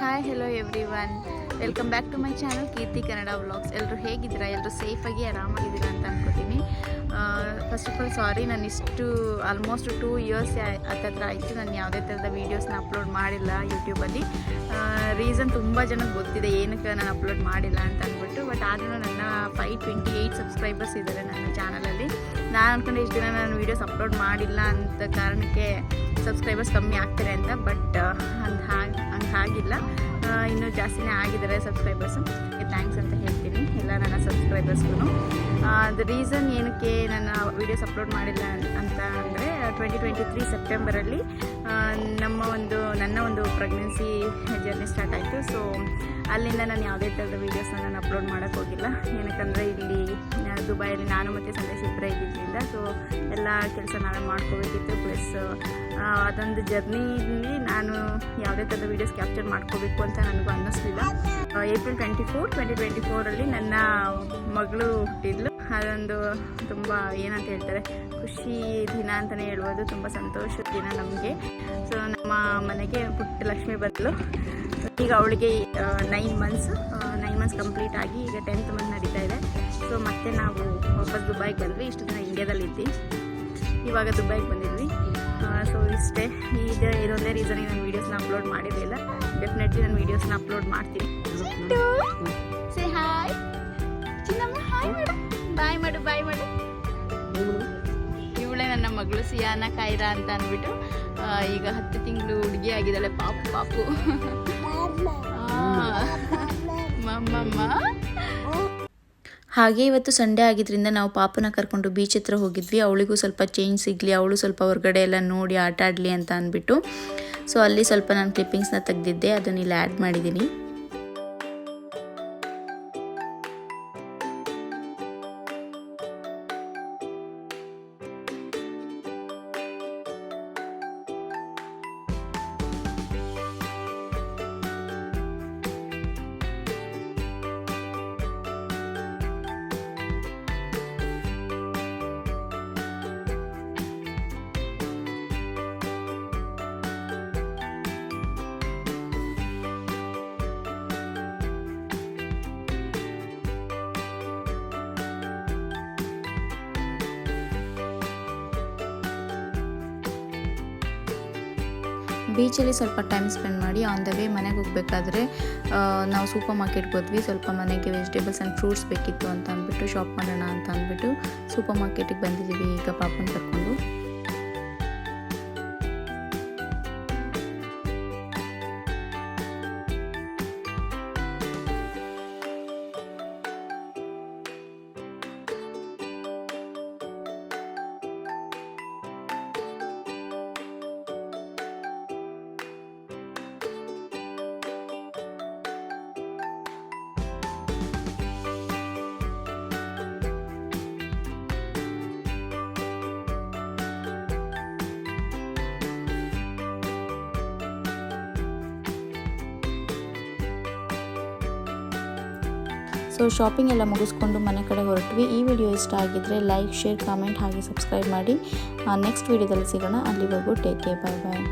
Hi hello everyone, welcome back to my channel Keerthi Kannada vlogs. ಎಲ್ಲರೂ ಹೇಗಿದ್ದೀರಾ? ಎಲ್ಲರೂ ಸೇಫಾಗಿ ಆರಾಮಾಗಿದ್ದೀರಾ ಅಂತ ಅಂದ್ಕೋತೀನಿ. ಫಸ್ಟ್ ಆಫ್ ಆಲ್ ಸಾರಿ, ನಾನು ಇಷ್ಟು ಆಲ್ಮೋಸ್ಟ್ 2 ಇಯರ್ಸ್ ಹತ್ತಿರ ಆಯಿತು ನಾನು ಯಾವುದೇ ಥರದ ವೀಡಿಯೋಸ್ನ ಅಪ್ಲೋಡ್ ಮಾಡಿಲ್ಲ ಯೂಟ್ಯೂಬಲ್ಲಿ. ರೀಸನ್ ತುಂಬ ಜನಕ್ಕೆ ಗೊತ್ತಿದೆ ಏನಕ್ಕೆ ನಾನು ಅಪ್ಲೋಡ್ ಮಾಡಿಲ್ಲ ಅಂತ ಅಂದ್ಬಿಟ್ಟು. ಬಟ್ ಆದರೂ ನನ್ನ 528 ಸಬ್ಸ್ಕ್ರೈಬರ್ಸ್ ಇದ್ದಾರೆ ನನ್ನ ಚಾನಲಲ್ಲಿ. ನಾನು ಅಂದ್ಕೊಂಡೆ ಇಷ್ಟು ದಿನ ನಾನು ವೀಡಿಯೋಸ್ ಅಪ್ಲೋಡ್ ಮಾಡಿಲ್ಲ ಅಂತ ಕಾರಣಕ್ಕೆ ಸಬ್ಸ್ಕ್ರೈಬರ್ಸ್ ಕಮ್ಮಿ ಆಗ್ತಾರೆ ಅಂತ. ಬಟ್ ಹಾಗಿಲ್ಲ, ಇನ್ನೂ ಜಾಸ್ತಿನೇ ಆಗಿದ್ದಾರೆ ಸಬ್ಸ್ಕ್ರೈಬರ್ಸು. ಥ್ಯಾಂಕ್ಸ್ ಅಂತ ಹೇಳ್ತೀನಿ ಎಲ್ಲ ನನ್ನ ಸಬ್ಸ್ಕ್ರೈಬರ್ಸ್ಗೂ. ದ ರೀಸನ್ ಏನಕ್ಕೆ ನನ್ನ ವೀಡಿಯೋಸ್ ಅಪ್ಲೋಡ್ ಮಾಡಿಲ್ಲ ಅಂತ ಅಂದರೆ 2023 ಸೆಪ್ಟೆಂಬರಲ್ಲಿ ನನ್ನ ಒಂದು ಪ್ರೆಗ್ನೆನ್ಸಿ ಜರ್ನಿ ಸ್ಟಾರ್ಟ್ ಆಯಿತು. ಸೊ ಅಲ್ಲಿಂದ ನಾನು ಯಾವುದೇ ಥರದ ವೀಡಿಯೋಸ್ನ ನಾನು ಅಪ್ಲೋಡ್ ಮಾಡೋಕ್ಕೆ ಹೋಗಿಲ್ಲ. ಏನಕ್ಕಂದರೆ ಇಲ್ಲಿ ದುಬೈಯಲ್ಲಿ ನಾನು ಮತ್ತು ಸಂದೇಶ್ ಇಬ್ಬರೇ ಇದ್ದಿದ್ದರಿಂದ ಸೊ ಎಲ್ಲ ಕೆಲಸ ನಾವೇ ಮಾಡ್ಕೋಬೇಕಿತ್ತು. ಪ್ಲಸ್ ಅದೊಂದು ಜರ್ನಿಲಿ ನಾನು ಯಾವುದೇ ಥರದ ವೀಡಿಯೋಸ್ ಕ್ಯಾಪ್ಚರ್ ಮಾಡ್ಕೋಬೇಕು ಅಂತ ನನಗೂ ಅನ್ನಿಸ್ಲಿಲ್ಲ. ಏಪ್ರಿಲ್ 24, 2024 ನನ್ನ ಮಗಳು ಹುಟ್ಟಿದ್ಲು. ಅದೊಂದು ತುಂಬ ಏನಂತ ಹೇಳ್ತಾರೆ, ಖುಷಿ ದಿನ ಅಂತಲೇ ಹೇಳ್ಬೋದು. ತುಂಬ ಸಂತೋಷದ ದಿನ ನಮಗೆ. ಸೊ ನಮ್ಮ ಮನೆಗೆ ಪುಟ್ಟ ಲಕ್ಷ್ಮಿ ಬಂದಳು. ಈಗ ಅವಳಿಗೆ 9 ಮಂತ್ಸ್ ಕಂಪ್ಲೀಟ್ ಆಗಿ ಈಗ 10th ಮಂತ್ ನಡೀತಾ ಇದೆ. ಸೊ ಮತ್ತೆ ನಾವು ವಾಪಸ್ ದುಬೈಗೆ ಬಂದ್ವಿ. ಇಷ್ಟು ದಿನ ಇಂಡಿಯಾದಲ್ಲಿದ್ವಿ, ಇವಾಗ ದುಬೈಗೆ ಬಂದಿದ್ವಿ. ಸೊ ಇಷ್ಟೇ, ಇದೊಂದೇ ರೀಸನಿಗೆ ನಾನು ವೀಡಿಯೋಸ್ನ ಅಪ್ಲೋಡ್ ಮಾಡಿರಲಿಲ್ಲ. ಡೆಫಿನೆಟ್ಲಿ ನಾನು ವೀಡಿಯೋಸ್ನ ಅಪ್ಲೋಡ್ ಮಾಡ್ತೀನಿ. ಸೇ ಹಾಯ್ ಚಿನ್ನಮ್ಮ, ಹಾಯ್ ಮಾಡು, ಬಾಯ್ ಮಾಡು, ಬಾಯ್ ಮಾಡು. ಇವಳೇ ನನ್ನ ಮಗಳು ಸಿಯಾನ ಕೈರಾ ಅಂತ ಅಂದ್ಬಿಟ್ಟು. ಈಗ 10 ತಿಂಗಳು ಹುಡುಗಿ ಆಗಿದ್ದಾಳೆ. ಪಾಪು ಮಮ್ಮಮ್ಮ. ಹಾಗೆ ಇವತ್ತು ಸಂಡೇ ಆಗಿದ್ದರಿಂದ ನಾವು ಪಾಪನ ಕರ್ಕೊಂಡು ಬೀಚ್ ಹತ್ರ ಹೋಗಿದ್ವಿ. ಅವಳಿಗೂ ಸ್ವಲ್ಪ ಚೇಂಜ್ ಸಿಗಲಿ, ಅವಳು ಸ್ವಲ್ಪ ಹೊರಗಡೆ ಎಲ್ಲ ನೋಡಿ ಆಟ ಆಡಲಿ ಅಂತ ಅಂದ್ಬಿಟ್ಟು. ಸೊ ಅಲ್ಲಿ ಸ್ವಲ್ಪ ನಾನು ಕ್ಲಿಪ್ಪಿಂಗ್ಸ್ನ ತೆಗೆದಿದ್ದೆ, ಅದನ್ನ ಇಲ್ಲಿ ಆ್ಯಡ್ ಮಾಡಿದ್ದೀನಿ. ಬೀಚಲ್ಲಿ ಸ್ವಲ್ಪ ಟೈಮ್ ಸ್ಪೆಂಡ್ ಮಾಡಿ ಆನ್ ದ ವೇ ಮನೆಗೆ ಹೋಗಬೇಕಾದ್ರೆ ನಾವು ಸೂಪರ್ ಮಾರ್ಕೆಟ್ಗೆ ಹೋದ್ವಿ. ಸ್ವಲ್ಪ ಮನೆಗೆ ವೆಜಿಟೇಬಲ್ಸ್ ಆ್ಯಂಡ್ ಫ್ರೂಟ್ಸ್ ಬೇಕಿತ್ತು ಅಂತ ಅಂದ್ಬಿಟ್ಟು ಶಾಪ್ ಮಾಡೋಣ ಅಂತ ಅಂದ್ಬಿಟ್ಟು ಸೂಪರ್ ಮಾರ್ಕೆಟಿಗೆ ಬಂದಿದ್ದೀವಿ ಈಗ ಪಾಪನ ಕರ್ಕೊಂಡು. ಸೊ ಶಾಪಿಂಗ್ ಎಲ್ಲ ಮುಗಿಸ್ಕೊಂಡು ಮನೆ ಕಡೆ ಹೊರಟ್ವಿ. ಈ ವಿಡಿಯೋ ಇಷ್ಟ ಆಗಿದ್ದರೆ ಲೈಕ್, ಶೇರ್, ಕಾಮೆಂಟ್ ಹಾಗೆ ಸಬ್ಸ್ಕ್ರೈಬ್ ಮಾಡಿ. ನೆಕ್ಸ್ಟ್ ವಿಡಿಯೋದಲ್ಲಿ ಸಿಗೋಣ. ಅಲ್ಲಿವರೆಗೂ ಟೇಕ್ ಕೇರ್, ಬಾಯ್ ಬಾಯ್.